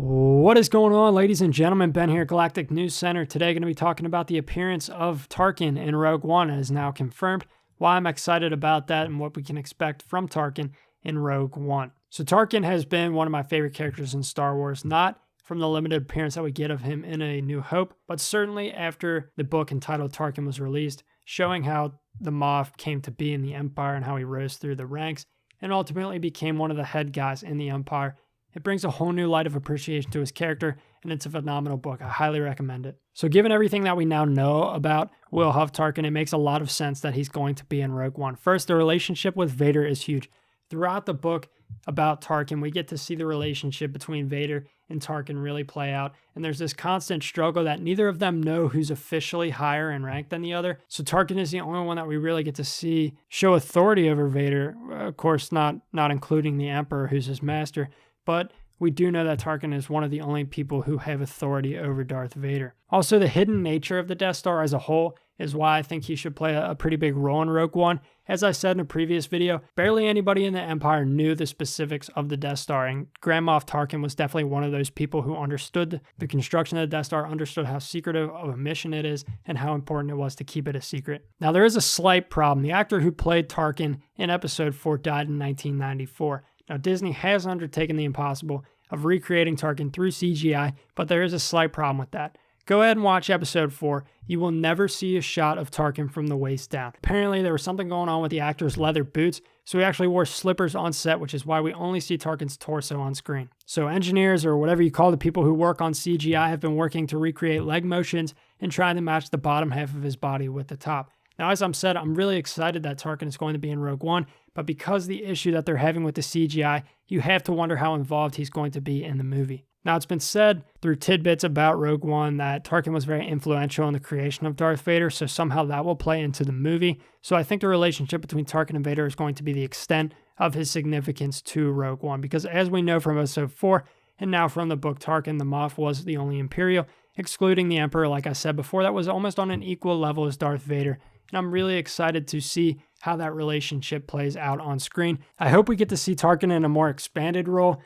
What is going on, ladies and gentlemen? Ben here, Galactic News Center. Today, going to be talking about the appearance of Tarkin in Rogue One, as now confirmed, why I'm excited about that, and what we can expect from Tarkin in Rogue One. So Tarkin has been one of my favorite characters in Star Wars, not from the limited appearance that we get of him in A New Hope, but certainly after the book entitled Tarkin was released, showing how the Moff came to be in the Empire and how he rose through the ranks and ultimately became one of the head guys in the Empire. It brings a whole new light of appreciation to his character, and it's a phenomenal book. I highly recommend it. So given everything that we now know about Will Huff Tarkin, it makes a lot of sense that he's going to be in Rogue One. First, the relationship with Vader is huge. Throughout the book about Tarkin, we get to see the relationship between Vader and Tarkin really play out, and there's this constant struggle that neither of them know who's officially higher in rank than the other. So Tarkin is the only one that we really get to see show authority over Vader, of course not including the Emperor, who's his master. But we do know that Tarkin is one of the only people who have authority over Darth Vader. Also, the hidden nature of the Death Star as a whole is why I think he should play a pretty big role in Rogue One. As I said in a previous video, barely anybody in the Empire knew the specifics of the Death Star, and Grand Moff Tarkin was definitely one of those people who understood the construction of the Death Star, understood how secretive of a mission it is, and how important it was to keep it a secret. Now, there is a slight problem. The actor who played Tarkin in Episode 4 died in 1994. Now, Disney has undertaken the impossible of recreating Tarkin through CGI, but there is a slight problem with that. Go ahead and watch Episode 4. You will never see a shot of Tarkin from the waist down. Apparently, there was something going on with the actor's leather boots, so he actually wore slippers on set, which is why we only see Tarkin's torso on screen. So engineers, or whatever you call the people who work on CGI, have been working to recreate leg motions and trying to match the bottom half of his body with the top. Now, as I'm said, I'm really excited that Tarkin is going to be in Rogue One, but because of the issue that they're having with the CGI, you have to wonder how involved he's going to be in the movie. Now, it's been said through tidbits about Rogue One that Tarkin was very influential in the creation of Darth Vader, so somehow that will play into the movie. So I think the relationship between Tarkin and Vader is going to be the extent of his significance to Rogue One, because as we know from Episode 4, and now from the book Tarkin, the Moff was the only Imperial, excluding the Emperor, like I said before, that was almost on an equal level as Darth Vader. And I'm really excited to see how that relationship plays out on screen. I hope we get to see Tarkin in a more expanded role,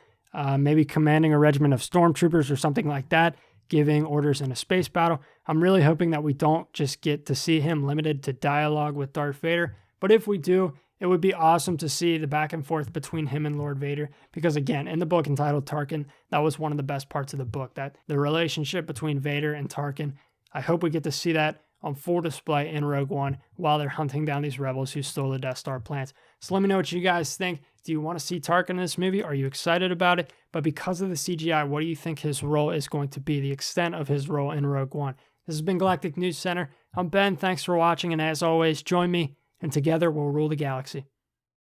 maybe commanding a regiment of stormtroopers or something like that, giving orders in a space battle. I'm really hoping that we don't just get to see him limited to dialogue with Darth Vader, but if we do, it would be awesome to see the back and forth between him and Lord Vader, because again, in the book entitled Tarkin, that was one of the best parts of the book, that the relationship between Vader and Tarkin. I hope we get to see that on full display in Rogue One while they're hunting down these rebels who stole the Death Star plans. So let me know what you guys think. Do you want to see Tarkin in this movie? Are you excited about it? But because of the CGI, what do you think his role is going to be, the extent of his role in Rogue One? This has been Galactic News Center. I'm Ben. Thanks for watching, and as always, join me, and together we'll rule the galaxy.